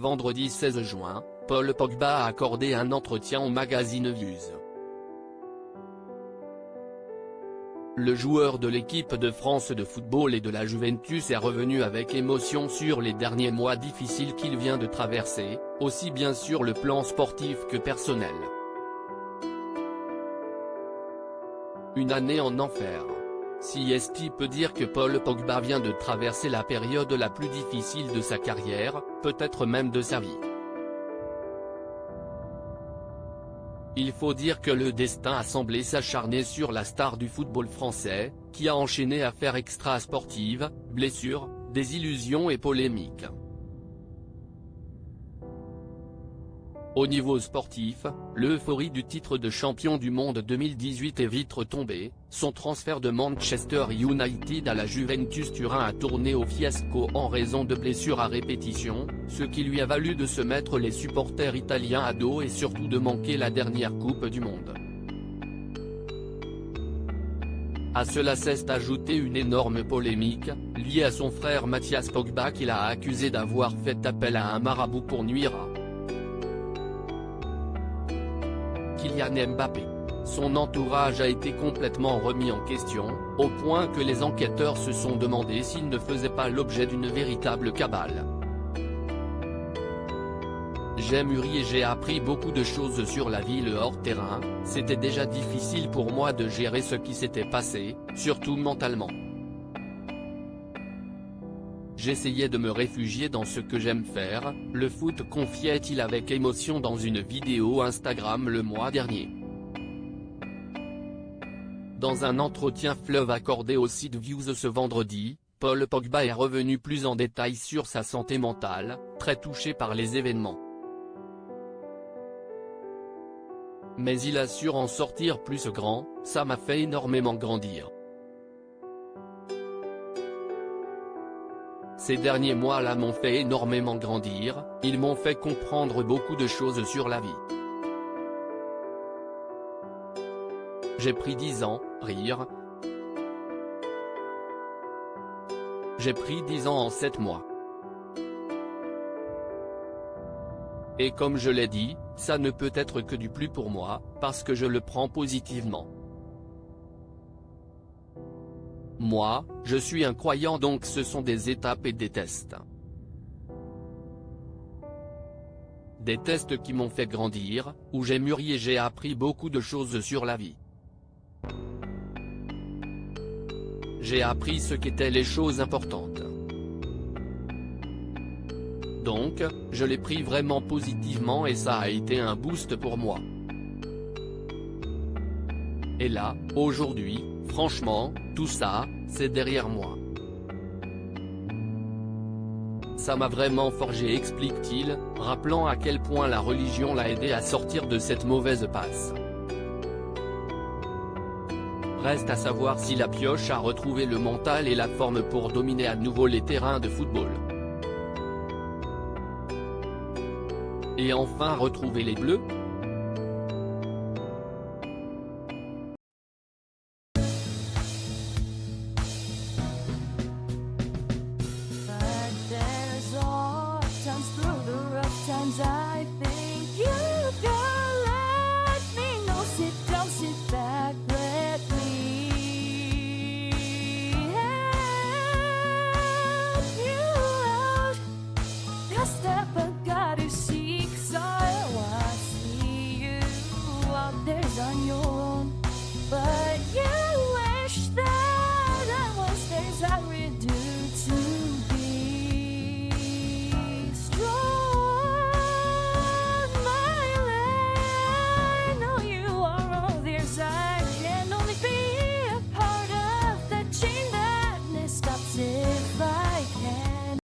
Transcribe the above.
vendredi 16 juin, Paul Pogba a accordé un entretien au magazine Views. Le joueur de l'équipe de France de football et de la Juventus est revenu avec émotion sur les derniers mois difficiles qu'il vient de traverser, aussi bien sur le plan sportif que personnel. Une année en enfer. Si est-il peut dire que Paul Pogba vient de traverser la période la plus difficile de sa carrière, peut-être même de sa vie. Il faut dire que le destin a semblé s'acharner sur la star du football français, qui a enchaîné affaires extra-sportives, blessures, désillusions et polémiques. Au niveau sportif, l'euphorie du titre de champion du monde 2018 est vite retombée, son transfert de Manchester United à la Juventus Turin a tourné au fiasco en raison de blessures à répétition, ce qui lui a valu de se mettre les supporters italiens à dos et surtout de manquer la dernière Coupe du Monde. À cela s'est ajoutée une énorme polémique, liée à son frère Mathias Pogba qu'il a accusé d'avoir fait appel à un marabout pour nuire à Kylian Mbappé. Son entourage a été complètement remis en question, au point que les enquêteurs se sont demandé s'il ne faisait pas l'objet d'une véritable cabale. J'ai mûri et j'ai appris beaucoup de choses sur la vie hors terrain, c'était déjà difficile pour moi de gérer ce qui s'était passé, surtout mentalement. J'essayais de me réfugier dans ce que j'aime faire, le foot, confiait-il avec émotion dans une vidéo Instagram le mois dernier. Dans un entretien fleuve accordé au site Views ce vendredi, Paul Pogba est revenu plus en détail sur sa santé mentale, très touché par les événements. Mais il assure en sortir plus grand, ça m'a fait énormément grandir. Ces derniers mois-là m'ont fait énormément grandir, ils m'ont fait comprendre beaucoup de choses sur la vie. J'ai pris 10 ans, rire. J'ai pris 10 ans en 7 mois. Et comme je l'ai dit, ça ne peut être que du plus pour moi, parce que je le prends positivement. Moi, je suis un croyant, donc ce sont des étapes et des tests. Des tests qui m'ont fait grandir, où j'ai mûri et j'ai appris beaucoup de choses sur la vie. J'ai appris ce qu'étaient les choses importantes. Donc, je l'ai pris vraiment positivement et ça a été un boost pour moi. Et là, aujourd'hui, franchement, tout ça, c'est derrière moi. Ça m'a vraiment forgé, explique-t-il, rappelant à quel point la religion l'a aidé à sortir de cette mauvaise passe. Reste à savoir si la pioche a retrouvé le mental et la forme pour dominer à nouveau les terrains de football. Et enfin retrouver les Bleus.